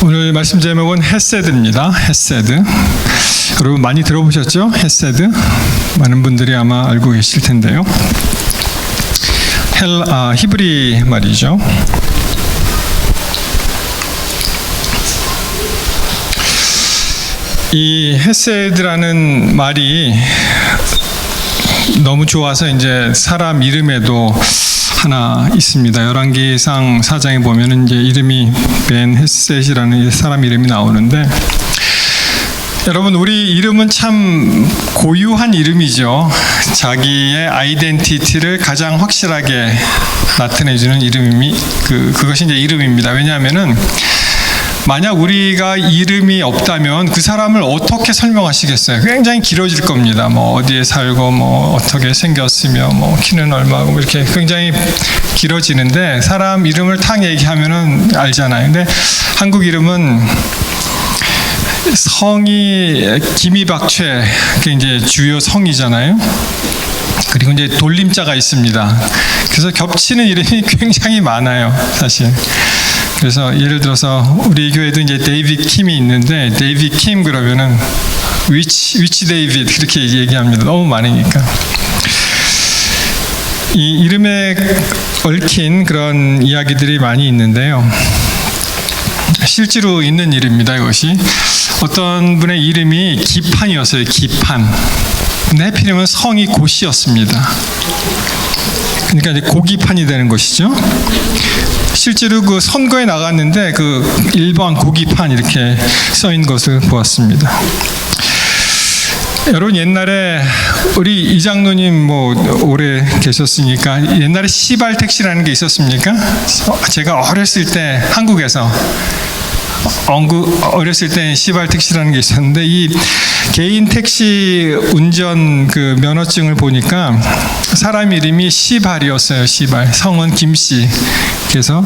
오늘 말씀 제목은 헤세드입니다. 헤세드. 여러분 많이 들어보셨죠? 헤세드. 많은 분들이 아마 알고 계실 텐데요. 히브리 말이죠. 이 헤세드라는 말이 너무 좋아서 이제 사람 이름에도 하나 있습니다. 열왕기상 4장에 보면은 이제 이름이 벤 헤셋이라는 사람 이름이 나오는데, 여러분 우리 이름은 참 고유한 이름이죠. 자기의 아이덴티티를 가장 확실하게 나타내주는 이름이 그것이 이제 이름입니다. 왜냐하면은 만약 우리가 이름이 없다면 그 사람을 어떻게 설명하시겠어요? 굉장히 길어질 겁니다. 뭐 어디에 살고 뭐 어떻게 생겼으며 뭐 키는 얼마고 뭐 이렇게 굉장히 길어지는데, 사람 이름을 탁 얘기하면은 알잖아요. 근데 한국 이름은 성이 김이박최, 그게 이제 주요 성이잖아요. 그리고 이제 돌림자가 있습니다. 그래서 겹치는 이름이 굉장히 많아요, 사실. 그래서 예를 들어서 우리 교회도 이제 데이비드 킴이 있는데, 데이비드 킴 그러면은 위치 데이비드 그렇게 얘기합니다. 너무 많으니까. 이 이름에 얽힌 그런 이야기들이 많이 있는데요. 실제로 있는 일입니다. 이것이 어떤 분의 이름이 기판이었어요. 기판. 근데 해필이면 성이 고씨였습니다. 그러니까 이제 고기판이 되는 것이죠. 실제로 그 선거에 나갔는데 그 1번 고기판 이렇게 써 있는 것을 보았습니다. 여러분 옛날에 우리 이장로님 뭐 오래 계셨으니까 옛날에 시발 택시라는 게 있었습니까? 제가 어렸을 때 한국에서 어렸을 때 시발 택시라는 게 있었는데, 이 개인 택시 운전 그 면허증을 보니까 사람 이름이 시발이었어요. 시발. 성은 김씨. 그래서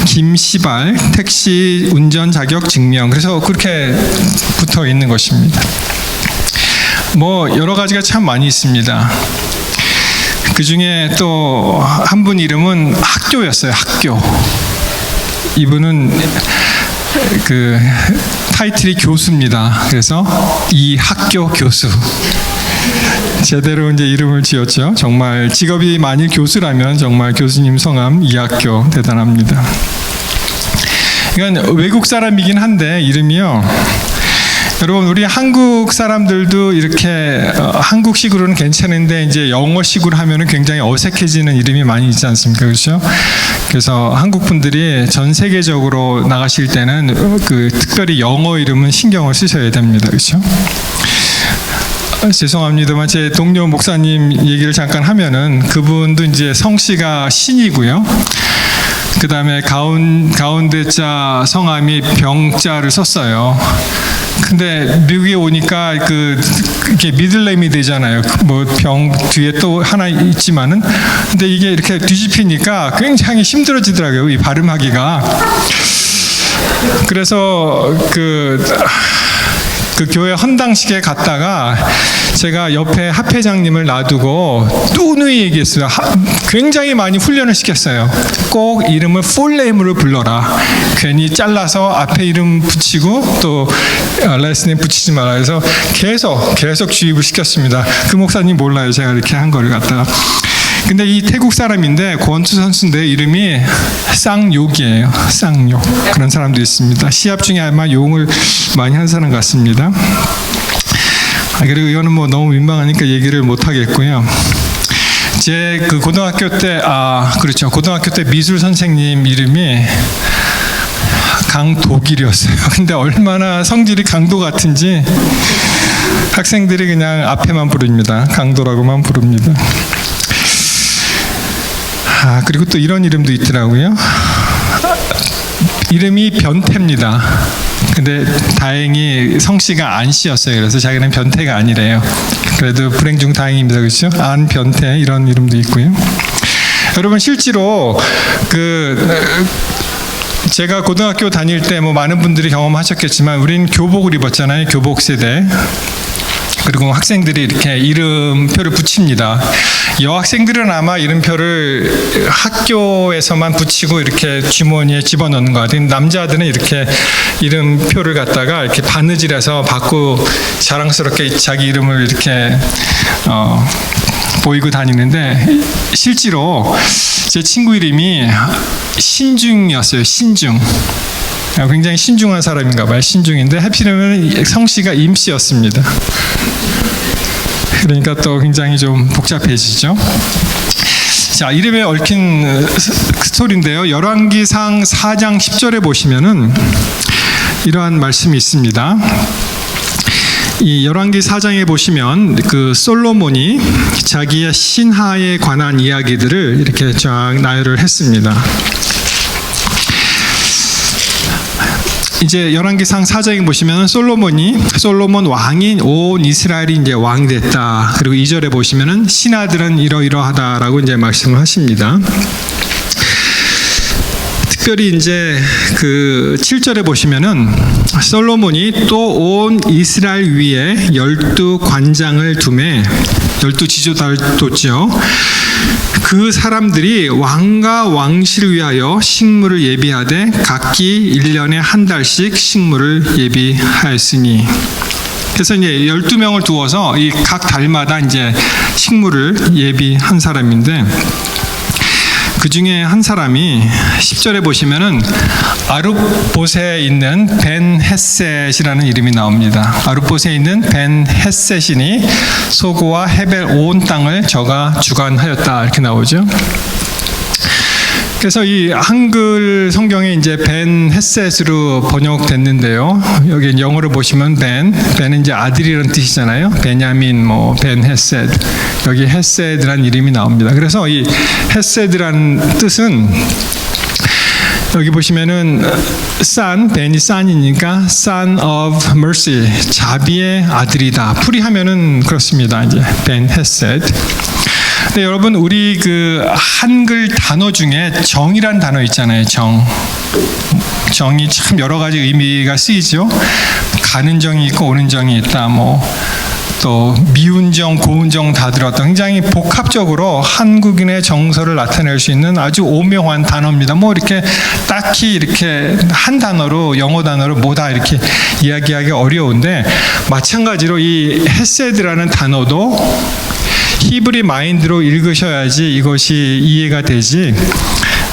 김시발 택시 운전 자격 증명. 그래서 그렇게 붙어 있는 것입니다. 뭐 여러 가지가 참 많이 있습니다. 그 중에 또 한 분 이름은 학교였어요. 학교. 이분은 그 타이틀이 교수입니다. 그래서 이 학교 교수. 제대로 이제 이름을 지었죠. 정말 직업이 만일 교수라면 정말 교수님 성함 이학교 대단합니다. 이건 외국 사람이긴 한데 이름이요. 여러분 우리 한국 사람들도 이렇게 한국식으로는 괜찮은데 이제 영어식으로 하면은 굉장히 어색해지는 이름이 많이 있지 않습니까? 그렇죠? 그래서 한국 분들이 전 세계적으로 나가실 때는 그 특별히 영어 이름은 신경을 쓰셔야 됩니다. 그렇죠? 죄송합니다만 제 동료 목사님 얘기를 잠깐 하면은 그분도 이제 성씨가 신이고요. 그 다음에 가운데자 성함이 병자를 썼어요. 근데 미국에 오니까 이게 미들네임이 되잖아요. 뭐 병 뒤에 또 하나 있지만은, 근데 이게 이렇게 뒤집히니까 굉장히 힘들어지더라고요. 이 발음하기가. 그래서 그 교회 헌당식에 갔다가 제가 옆에 합회장님을 놔두고 누누이 얘기했어요. 굉장히 많이 훈련을 시켰어요. 꼭 이름을 풀네임으로 불러라. 괜히 잘라서 앞에 이름 붙이고 또 레스네임 붙이지 말라 해서 계속 주입을 시켰습니다. 그 목사님 몰라요. 제가 이렇게 한 거를 갖다가. 근데 이 태국 사람인데 권투 선수인데 이름이 쌍욕이에요. 쌍욕. 그런 사람도 있습니다. 시합 중에 아마 용을 많이 한 사람 같습니다. 그리고 이거는 뭐 너무 민망하니까 얘기를 못 하겠고요. 제 그 고등학교 때 그렇죠. 고등학교 때 미술 선생님 이름이 강도길이었어요. 근데 얼마나 성질이 강도 같은지 학생들이 그냥 앞에만 부릅니다. 강도라고만 부릅니다. 그리고 또 이런 이름도 있더라고요. 이름이 변태입니다. 근데 다행히 성씨가 안씨였어요. 그래서 자기는 변태가 아니래요. 그래도 불행 중 다행입니다. 그렇죠? 안 변태 이런 이름도 있고요. 여러분 실제로 제가 고등학교 다닐 때 뭐 많은 분들이 경험하셨겠지만 우리는 교복을 입었잖아요. 교복 세대. 그리고 학생들이 이렇게 이름표를 붙입니다. 여학생들은 아마 이름표를 학교에서만 붙이고 이렇게 주머니에 집어넣는 것 같아요. 남자들은 이렇게 이름표를 갖다가 이렇게 바느질해서 받고 자랑스럽게 자기 이름을 이렇게 보이고 다니는데, 실제로 제 친구 이름이 신중이었어요. 신중. 굉장히 신중한 사람인가 봐요. 신중인데 하필이면 성씨가 임씨였습니다. 그러니까 또 굉장히 좀 복잡해지죠. 자, 이름에 얽힌 스토리인데요. 열왕기상 4장 10절에 보시면은 이러한 말씀이 있습니다. 이 열왕기 4장에 보시면 그 솔로몬이 자기의 신하에 관한 이야기들을 이렇게 쫙 나열을 했습니다. 이제 열왕기상 4장에 보시면 솔로몬 왕이 온 이스라엘이 이제 왕이 됐다. 그리고 2절에 보시면은 신하들은 이러이러하다라고 이제 말씀을 하십니다. 특별히 이제 그 7절에 보시면은 솔로몬이 또 온 이스라엘 위에 12관장을 두매, 12지도자를 뒀죠. 그 사람들이 왕과 왕실을 위하여 식물을 예비하되 각기 1년에 한 달씩 식물을 예비하였으니. 그래서 이제 12명을 두어서 이 각 달마다 이제 식물을 예비한 사람인데, 그 중에 한 사람이 10절에 보시면은 아룻보세에 있는 벤 헤셋이라는 이름이 나옵니다. 아룻보세에 있는 벤 헤셋이니 소고와 헤벨 온 땅을 저가 주관하였다, 이렇게 나오죠. 그래서 이 한글 성경에 이제 벤 헤셋으로 번역됐는데요. 여기 영어로 보시면 벤은 이제 아들이라는 뜻이잖아요. 베냐민, 벤 헤셋. 여기 헤셋이라는 이름이 나옵니다. 그래서 이 헤셋이라는 뜻은 여기 보시면은 벤이 son이니까 son of mercy, 자비의 아들이다. 풀이하면은 그렇습니다. 이제 벤 헤셋. 네, 여러분, 우리 그 한글 단어 중에 정이란 단어 있잖아요. 정이 참 여러 가지 의미가 쓰이죠. 가는 정이 있고 오는 정이 있다. 또 미운 정, 고운 정 다 들었다. 굉장히 복합적으로 한국인의 정서를 나타낼 수 있는 아주 오묘한 단어입니다. 이렇게 딱히 이렇게 한 단어로, 영어 단어로 뭐다 이렇게 이야기하기 어려운데, 마찬가지로 이 헤세드라는 단어도 히브리 마인드로 읽으셔야지 이것이 이해가 되지,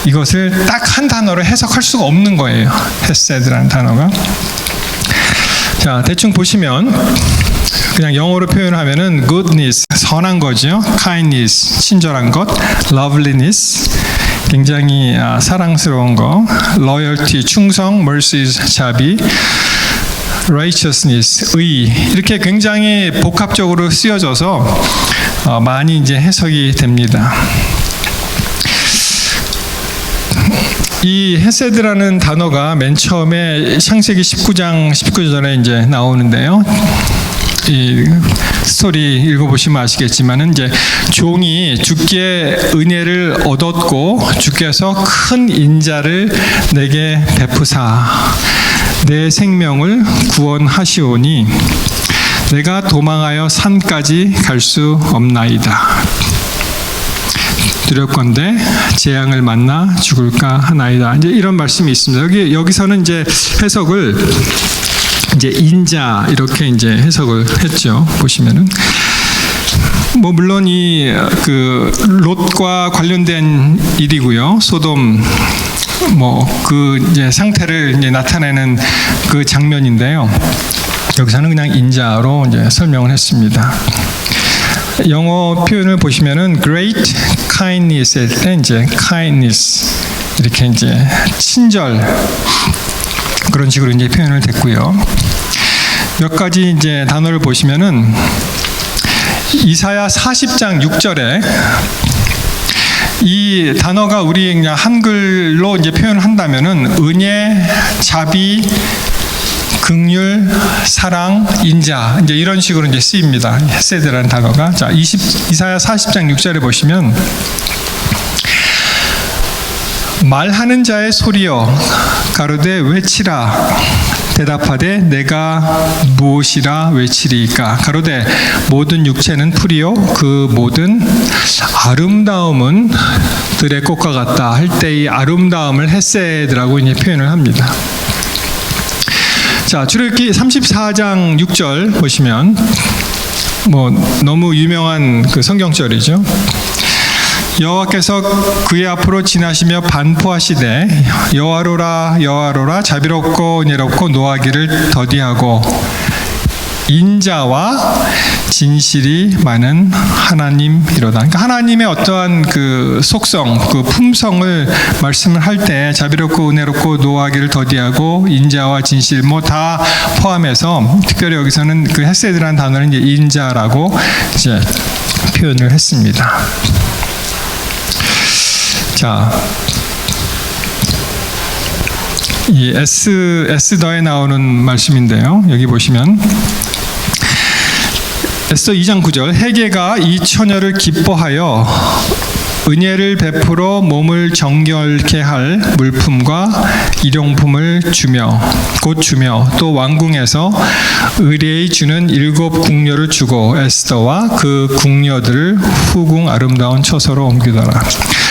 이것을 딱 한 단어로 해석할 수가 없는 거예요. 헤세드라는 단어가. 자, 대충 보시면 그냥 영어로 표현하면은 goodness, 선한 거죠. kindness, 친절한 것. loveliness, 굉장히 사랑스러운 거. loyalty, 충성. mercy, 자비. righteousness, 의. 이렇게 굉장히 복합적으로 쓰여져서 많이 이제 해석이 됩니다. 이 헤세드라는 단어가 맨 처음에 창세기 19장 19절에 이제 나오는데요. 이 스토리 읽어보시면 아시겠지만은 이제 종이 주께 은혜를 얻었고 주께서 큰 인자를 내게 베푸사 내 생명을 구원하시오니 내가 도망하여 산까지 갈 수 없나이다. 두렵건대 재앙을 만나 죽을까 하나이다. 이제 이런 말씀이 있습니다. 여기서는 이제 해석을 이제 인자 이렇게 이제 해석을 했죠. 보시면은 물론 이 그 롯과 관련된 일이고요. 소돔 그 이제 상태를 이제 나타내는 그 장면인데요. 여기서는 그냥 인자로 이제 설명을 했습니다. 영어 표현을 보시면은 great kindness일 때 이제 kindness 이렇게 이제 친절 그런 식으로 이제 표현을 됐고요. 몇 가지 이제 단어를 보시면은 이사야 40장 6절에 이 단어가 우리 그냥 한글로 이제 표현을 한다면은 은혜, 자비, 긍휼, 사랑, 인자 이제 이런 식으로 이제 쓰입니다. 헤세드라는 단어가. 자, 이사야 40장 6절에 보시면 말하는 자의 소리여 가로되 외치라 대답하되 내가 무엇이라 외치리이까. 가로되 모든 육체는 풀이요 그 모든 아름다움은 들의 꽃과 같다 할 때 이 아름다움을 헤세드라고 이제 표현을 합니다. 자, 출애굽기 34장 6절 보시면 너무 유명한 그 성경절이죠. 여호와께서 그의 앞으로 지나시며 반포하시되 여호와로라 여호와로라 자비롭고 은혜롭고 노하기를 더디하고 인자와 진실이 많은 하나님이로다. 그러니까 하나님의 어떠한 그 속성, 그 품성을 말씀을 할 때 자비롭고 은혜롭고 노하기를 더디하고 인자와 진실 다 포함해서 특별히 여기서는 그 헤세드라는 단어는 이제 인자라고 이제 표현을 했습니다. 자, 이 에스더에 나오는 말씀인데요. 여기 보시면 에스더 2장 9절 헤게가 이 처녀를 기뻐하여 은혜를 베풀어 몸을 정결케 할 물품과 일용품을 곧 주며 또 왕궁에서 의뢰이 주는 7 궁녀를 주고 에스더와 그 궁녀들을 후궁 아름다운 처소로 옮기더라.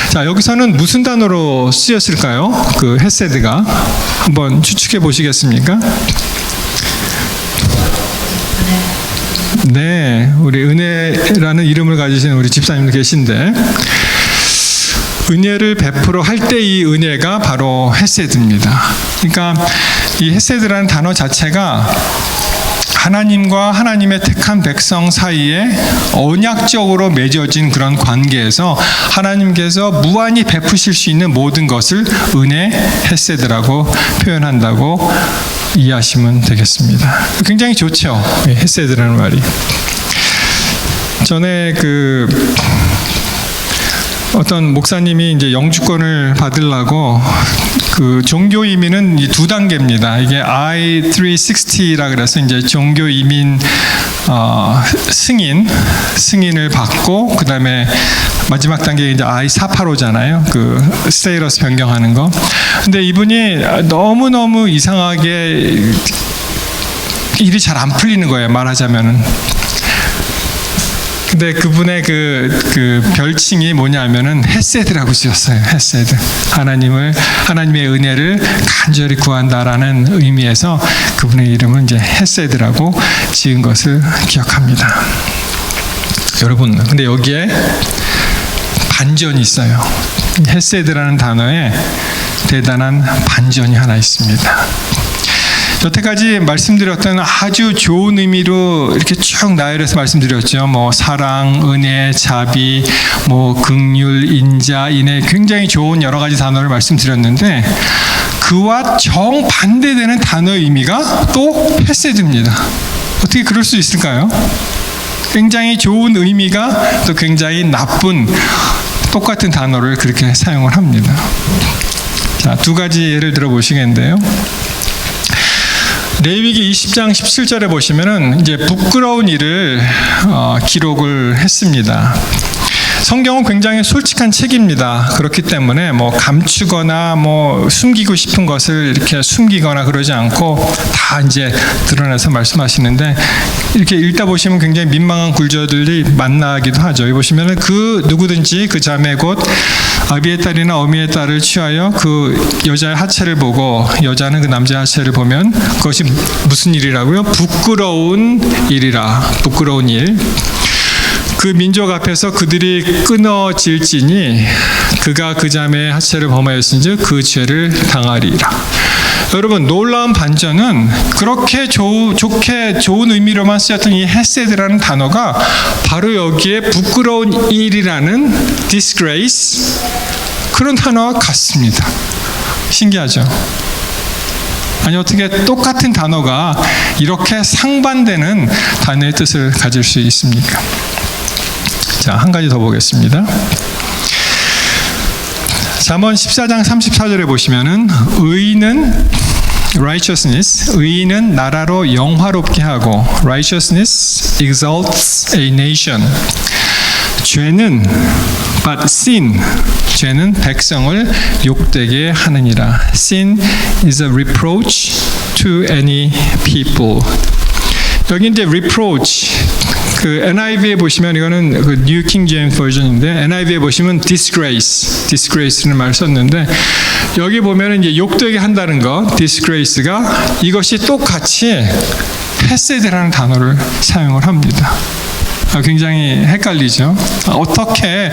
자, 여기서는 무슨 단어로 쓰였을까요? 그 헤세드가 한번 추측해 보시겠습니까? 네, 우리 은혜라는 이름을 가지신 우리 집사님도 계신데 은혜를 베풀어 할 때 이 은혜가 바로 헤세드입니다. 그러니까 이 헤세드라는 단어 자체가 하나님과 하나님의 택한 백성 사이에 언약적으로 맺어진 그런 관계에서 하나님께서 무한히 베푸실 수 있는 모든 것을 은혜 헤세드라고 표현한다고 이해하시면 되겠습니다. 굉장히 좋죠, 헤세드라는 말이. 전에 어떤 목사님이 이제 영주권을 받으려고 그 종교 이민은 이 2단계입니다. 이게 I-360라 그래서 이제 종교 이민 승인을 받고 그다음에 마지막 단계 이제 I-485잖아요. 그 스테이러스 변경하는 거. 근데 이분이 너무 이상하게 일이 잘 안 풀리는 거예요, 말하자면은. 근데 그분의 그 별칭이 뭐냐면은 헤세드라고 지었어요. 헤세드. 하나님의 은혜를 간절히 구한다라는 의미에서 그분의 이름은 이제 헤세드라고 지은 것을 기억합니다. 여러분, 근데 여기에 반전이 있어요. 헤세드라는 단어에 대단한 반전이 하나 있습니다. 여태까지 말씀드렸던 아주 좋은 의미로 이렇게 쭉 나열해서 말씀드렸죠. 사랑, 은혜, 자비, 긍휼, 인자, 인애, 굉장히 좋은 여러 가지 단어를 말씀드렸는데 그와 정반대되는 단어의 의미가 또 헤세드입니다. 어떻게 그럴 수 있을까요? 굉장히 좋은 의미가 또 굉장히 나쁜 똑같은 단어를 그렇게 사용을 합니다. 자, 2가지 예를 들어 보시겠는데요. 레위기 20장 17절에 보시면은 이제 부끄러운 일을 기록을 했습니다. 성경은 굉장히 솔직한 책입니다. 그렇기 때문에 감추거나 숨기고 싶은 것을 이렇게 숨기거나 그러지 않고 다 이제 드러내서 말씀하시는데 이렇게 읽다 보시면 굉장히 민망한 굴절들이 만나기도 하죠. 여기 보시면은 그 누구든지 그 자매 곧 아비의 딸이나 어미의 딸을 취하여 그 여자의 하체를 보고 여자는 그 남자의 하체를 보면 그것이 무슨 일이라고요? 부끄러운 일이라. 부끄러운 일. 그 민족 앞에서 그들이 끊어질지니 그가 그 자매의 하체를 범하였은즉 그 죄를 당하리라. 여러분, 놀라운 반전은 그렇게 좋게 좋은 의미로만 쓰였던 이 헤세드라는 단어가 바로 여기에 부끄러운 일이라는 disgrace 그런 단어와 같습니다. 신기하죠? 아니, 어떻게 똑같은 단어가 이렇게 상반되는 단어의 뜻을 가질 수 있습니까? 자, 한 가지 더 보겠습니다. 잠언 14장 34절에 보시면은 의인은 righteousness, 의인은 나라로 영화롭게 하고 righteousness exalts a nation. 죄는 but sin, 죄는 백성을 욕되게 하느니라. Sin is a reproach to any people. 여기 이제 reproach, 그 NIV에 보시면 이거는 그 New King James 버전인데 NIV에 보시면 disgrace라는 말을 썼는데 여기 보면은 이제 욕되게 한다는 거, disgrace가 이것이 똑같이 헤세드라는 단어를 사용을 합니다. 굉장히 헷갈리죠. 어떻게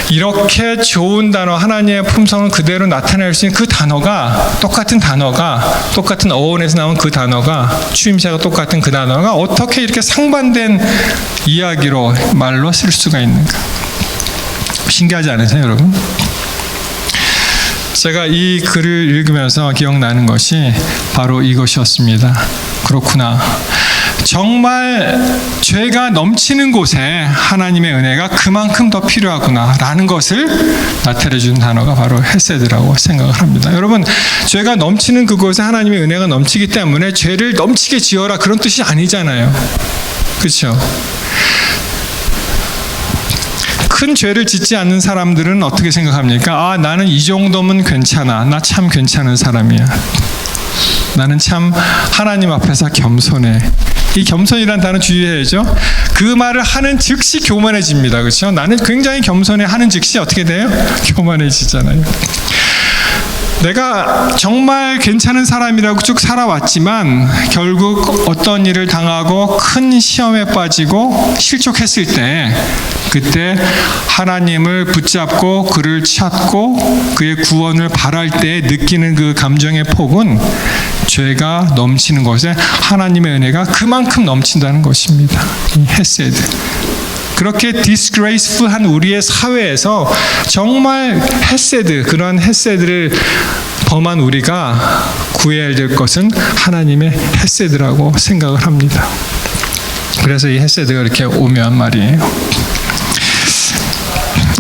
이렇게 좋은 단어, 하나님의 품성을 그대로 나타낼 수 있는 그 단어가, 똑같은 어원에서 나온 그 단어가, 추임새가 똑같은 그 단어가 어떻게 이렇게 상반된 이야기로 말로 쓸 수가 있는가. 신기하지 않으세요, 여러분? 제가 이 글을 읽으면서 기억나는 것이 바로 이것이었습니다. 그렇구나. 정말 죄가 넘치는 곳에 하나님의 은혜가 그만큼 더 필요하구나 라는 것을 나타내주는 단어가 바로 헤세드라고 생각을 합니다. 여러분, 죄가 넘치는 그곳에 하나님의 은혜가 넘치기 때문에 죄를 넘치게 지어라 그런 뜻이 아니잖아요. 그렇죠? 큰 죄를 짓지 않는 사람들은 어떻게 생각합니까? 아, 나는 이 정도면 괜찮아. 나 참 괜찮은 사람이야. 나는 참 하나님 앞에서 겸손해. 이 겸손이라는 단어 주의해야죠. 그 말을 하는 즉시 교만해집니다. 그렇죠? 나는 굉장히 겸손해 하는 즉시 어떻게 돼요? 교만해지잖아요. 내가 정말 괜찮은 사람이라고 쭉 살아왔지만 결국 어떤 일을 당하고 큰 시험에 빠지고 실족했을 때 그때 하나님을 붙잡고 그를 찾고 그의 구원을 바랄 때 느끼는 그 감정의 폭은 죄가 넘치는 곳에 하나님의 은혜가 그만큼 넘친다는 것입니다. 이 헤세드. 그렇게 disgraceful한 우리의 사회에서 정말 헤세드, 그러한 헤세드를 범한 우리가 구해야 될 것은 하나님의 헤세드라고 생각을 합니다. 그래서 이 헤세드가 이렇게 오묘한 말이에요.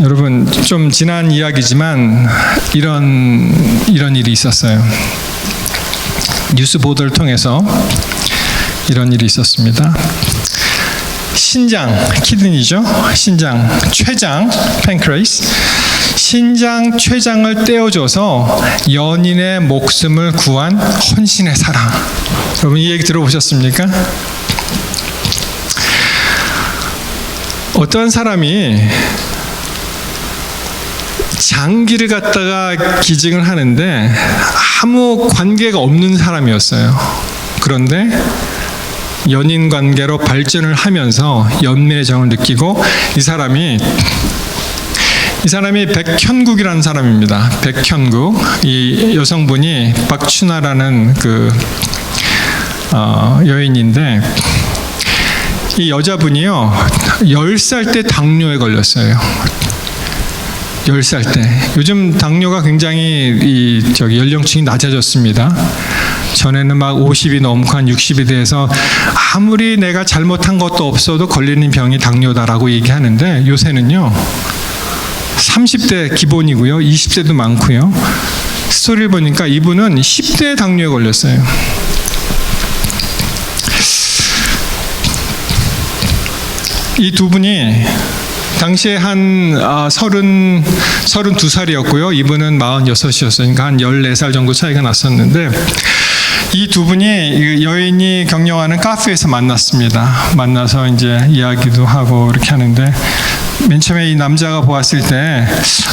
여러분, 좀 지난 이야기지만 이런 일이 있었어요. 뉴스 보도를 통해서 이런 일이 있었습니다. 신장, 키드니죠. 신장, 췌장, 팬크레이스. 신장, 췌장을 떼어줘서 연인의 목숨을 구한 헌신의 사랑. 여러분, 이 얘기 들어보셨습니까? 어떤 사람이 장기를 갖다가 기증을 하는데 아무 관계가 없는 사람이었어요. 그런데 연인 관계로 발전을 하면서 연민의 정을 느끼고 이 사람이 백현국이라는 사람입니다. 백현국. 이 여성분이 박춘아라는 그 여인인데 이 여자분이요 10살 때 당뇨에 걸렸어요. 10살 때. 요즘 당뇨가 굉장히 연령층이 낮아졌습니다. 전에는 막 50이 넘고 한 60이 돼서 아무리 내가 잘못한 것도 없어도 걸리는 병이 당뇨다라고 얘기하는데 요새는요 30대 기본이고요 20대도 많고요. 스토리를 보니까 이분은 10대 당뇨에 걸렸어요. 이 두 분이 당시에 한 32살이었고요. 이분은 46이었으니까 그러니까 한 14살 정도 차이가 났었는데 이 두 분이 여인이 경영하는 카페에서 만났습니다. 만나서 이제 이야기도 하고 이렇게 하는데 맨 처음에 이 남자가 보았을 때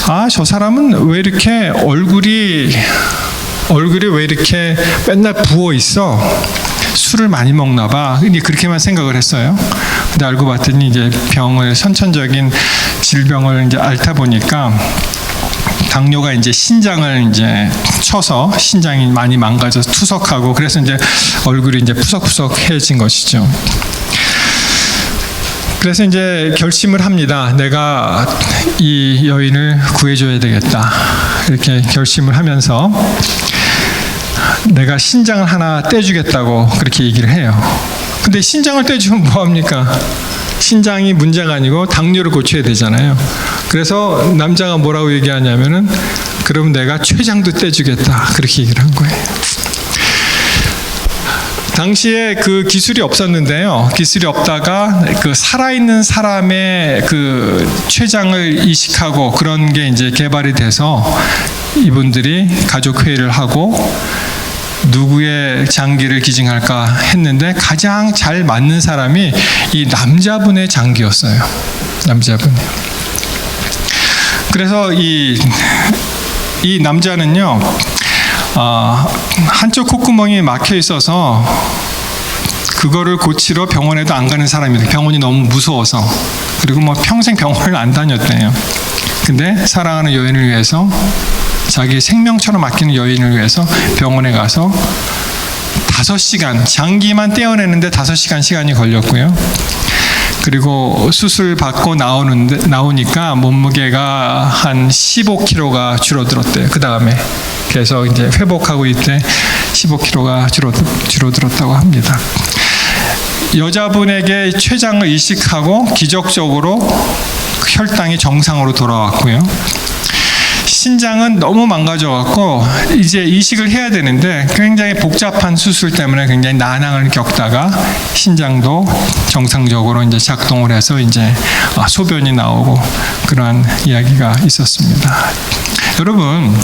아, 저 사람은 왜 이렇게 얼굴이 왜 이렇게 맨날 부어 있어? 술을 많이 먹나 봐. 그렇게만 생각을 했어요. 근데 알고 봤더니 이제 선천적인 질병을 이제 앓다 보니까 당뇨가 이제 신장을 이제 쳐서 신장이 많이 망가져서 투석하고 그래서 이제 얼굴이 이제 푸석푸석해진 것이죠. 그래서 이제 결심을 합니다. 내가 이 여인을 구해줘야 되겠다. 이렇게 결심을 하면서 내가 신장을 하나 떼주겠다고 그렇게 얘기를 해요. 근데 신장을 떼주면 뭐합니까? 신장이 문제가 아니고 당뇨를 고쳐야 되잖아요. 그래서 남자가 뭐라고 얘기하냐면은 그럼 내가 췌장도 떼주겠다. 그렇게 얘기를 한 거예요. 당시에 그 기술이 없었는데요. 기술이 없다가 그 살아있는 사람의 그 췌장을 이식하고 그런 게 이제 개발이 돼서 이분들이 가족 회의를 하고 누구의 장기를 기증할까 했는데 가장 잘 맞는 사람이 이 남자분의 장기였어요. 남자분이. 그래서 이 남자는요, 한쪽 콧구멍이 막혀 있어서 그거를 고치러 병원에도 안 가는 사람이에요. 병원이 너무 무서워서. 그리고 뭐 평생 병원을 안 다녔대요. 근데 사랑하는 여인을 위해서, 자기 생명처럼 아끼는 여인을 위해서 병원에 가서 5시간, 장기만 떼어내는데 5시간 시간이 걸렸고요. 그리고 수술 받고 나오니까 몸무게가 한 15kg가 줄어들었대요. 그 다음에 계속 이제 회복하고 있대 15kg가 줄어들었다고 합니다. 여자분에게 췌장을 이식하고 기적적으로 혈당이 정상으로 돌아왔고요. 신장은 너무 망가져갖고 이제 이식을 해야 되는데 굉장히 복잡한 수술 때문에 굉장히 난항을 겪다가 신장도 정상적으로 이제 작동을 해서 이제 소변이 나오고 그러한 이야기가 있었습니다. 여러분,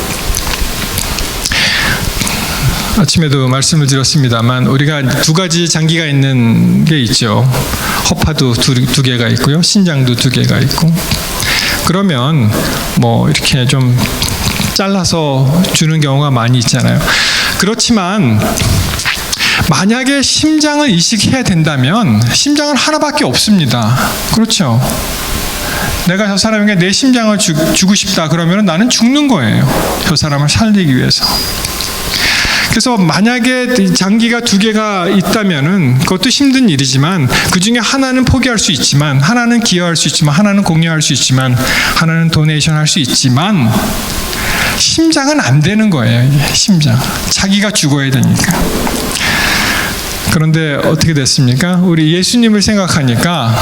아침에도 말씀을 드렸습니다만 우리가 두 가지 장기가 있는 게 있죠. 허파도 두 개가 있고요. 신장도 2개가 있고. 그러면 뭐 이렇게 좀 잘라서 주는 경우가 많이 있잖아요. 그렇지만 만약에 심장을 이식해야 된다면 심장은 하나밖에 없습니다. 그렇죠? 내가 저 사람에게 내 심장을 주고 싶다 그러면 나는 죽는 거예요. 저 사람을 살리기 위해서. 그래서 만약에 장기가 2개가 있다면은 그것도 힘든 일이지만 그 중에 하나는 포기할 수 있지만, 하나는 기여할 수 있지만, 하나는 공유할 수 있지만, 하나는 도네이션 할 수 있지만 심장은 안 되는 거예요. 이게 심장. 자기가 죽어야 되니까. 그런데 어떻게 됐습니까? 우리 예수님을 생각하니까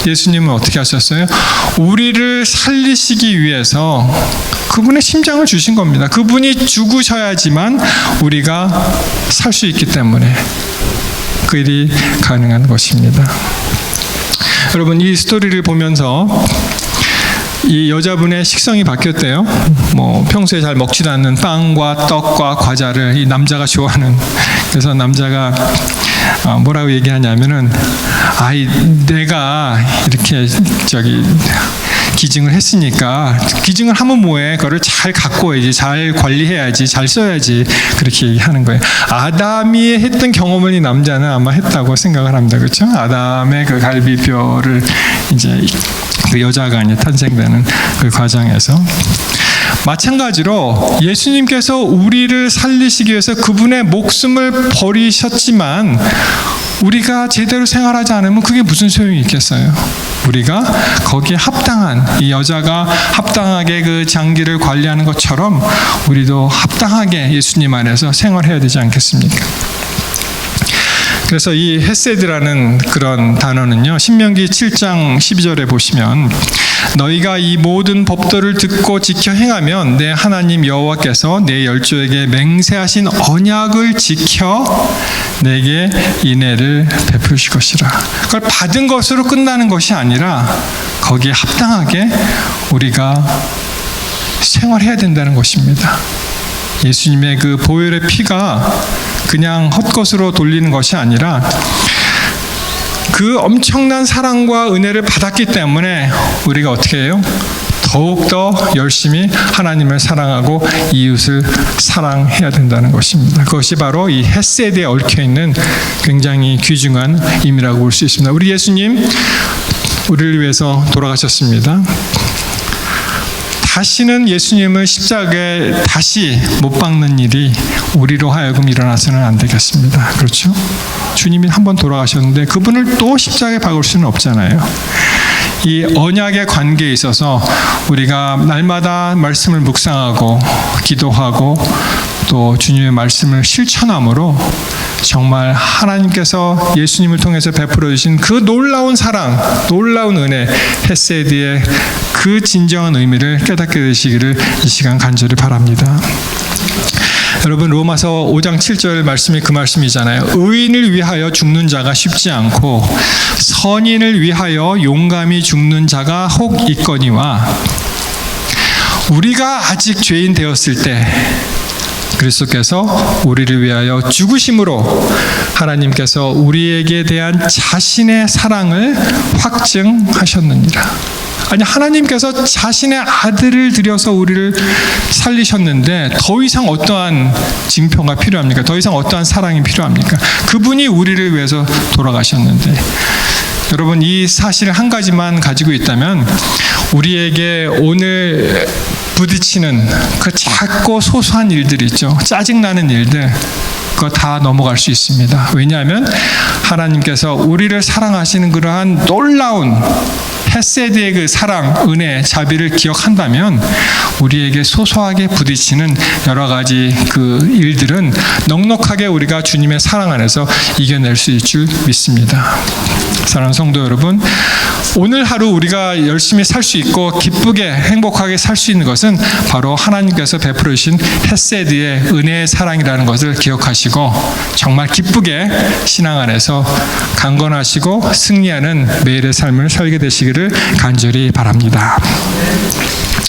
예수님은 어떻게 하셨어요? 우리를 살리시기 위해서 그분의 심장을 주신 겁니다. 그분이 죽으셔야지만 우리가 살 수 있기 때문에 그 일이 가능한 것입니다. 여러분, 이 스토리를 보면서 이 여자분의 식성이 바뀌었대요. 뭐 평소에 잘 먹지도 않는 빵과 떡과 과자를 이 남자가 좋아하는. 그래서 남자가 뭐라고 얘기하냐면은, 내가 이렇게 기증을 했으니까 기증을 하면 뭐해? 그거를 잘 갖고 와야지, 잘 관리해야지, 잘 써야지, 그렇게 얘기하는 거예요. 아담이 했던 경험을 이 남자는 아마 했다고 생각을 합니다. 그렇죠? 아담의 그 갈비뼈를 이제 그 여자가 이제 탄생되는 그 과정에서. 마찬가지로 예수님께서 우리를 살리시기 위해서 그분의 목숨을 버리셨지만 우리가 제대로 생활하지 않으면 그게 무슨 소용이 있겠어요? 우리가 거기에 합당한, 이 여자가 합당하게 그 장기를 관리하는 것처럼 우리도 합당하게 예수님 안에서 생활해야 되지 않겠습니까? 그래서 이 헤세드라는 그런 단어는요, 신명기 7장 12절에 보시면, 너희가 이 모든 법도를 듣고 지켜 행하면 내 하나님 여호와께서 내 열조에게 맹세하신 언약을 지켜 내게 인애를 베푸실 것이라. 그걸 받은 것으로 끝나는 것이 아니라 거기에 합당하게 우리가 생활해야 된다는 것입니다. 예수님의 그 보혈의 피가 그냥 헛것으로 돌리는 것이 아니라 그 엄청난 사랑과 은혜를 받았기 때문에 우리가 어떻게 해요? 더욱더 열심히 하나님을 사랑하고 이웃을 사랑해야 된다는 것입니다. 그것이 바로 이 헤세드에 얽혀있는 굉장히 귀중한 의미라고 볼 수 있습니다. 우리 예수님, 우리를 위해서 돌아가셨습니다. 다시는 예수님을 십자가에 다시 못 박는 일이 우리로 하여금 일어나서는 안 되겠습니다. 그렇죠? 주님이 한 번 돌아가셨는데 그분을 또 십자가에 박을 수는 없잖아요. 이 언약의 관계에 있어서 우리가 날마다 말씀을 묵상하고 기도하고 또 주님의 말씀을 실천함으로 정말 하나님께서 예수님을 통해서 베풀어 주신 그 놀라운 사랑, 놀라운 은혜, 헤세드의 그 진정한 의미를 깨닫게 되시기를 이 시간 간절히 바랍니다. 여러분, 로마서 5장 7절 말씀이 그 말씀이잖아요. 의인을 위하여 죽는 자가 쉽지 않고 선인을 위하여 용감히 죽는 자가 혹 있거니와. 우리가 아직 죄인 되었을 때 그리스도께서 우리를 위하여 죽으심으로 하나님께서 우리에게 대한 자신의 사랑을 확증하셨느니라. 아니, 하나님께서 자신의 아들을 들여서 우리를 살리셨는데 더 이상 어떠한 징표가 필요합니까? 더 이상 어떠한 사랑이 필요합니까? 그분이 우리를 위해서 돌아가셨는데, 여러분, 이 사실 한 가지만 가지고 있다면 우리에게 오늘 부딪히는 그 작고 소소한 일들 있죠. 짜증나는 일들, 그거 다 넘어갈 수 있습니다. 왜냐하면 하나님께서 우리를 사랑하시는 그러한 놀라운 헤세드의 그 사랑, 은혜, 자비를 기억한다면 우리에게 소소하게 부딪히는 여러 가지 그 일들은 넉넉하게 우리가 주님의 사랑 안에서 이겨낼 수 있을 줄 믿습니다. 사랑하는 성도 여러분, 오늘 하루 우리가 열심히 살 수 있고 기쁘게 행복하게 살 수 있는 것은 바로 하나님께서 베풀어 주신 헤세드의 은혜의 사랑이라는 것을 기억하시고 정말 기쁘게 신앙 안에서 강건하시고 승리하는 매일의 삶을 살게 되시기를 간절히 바랍니다.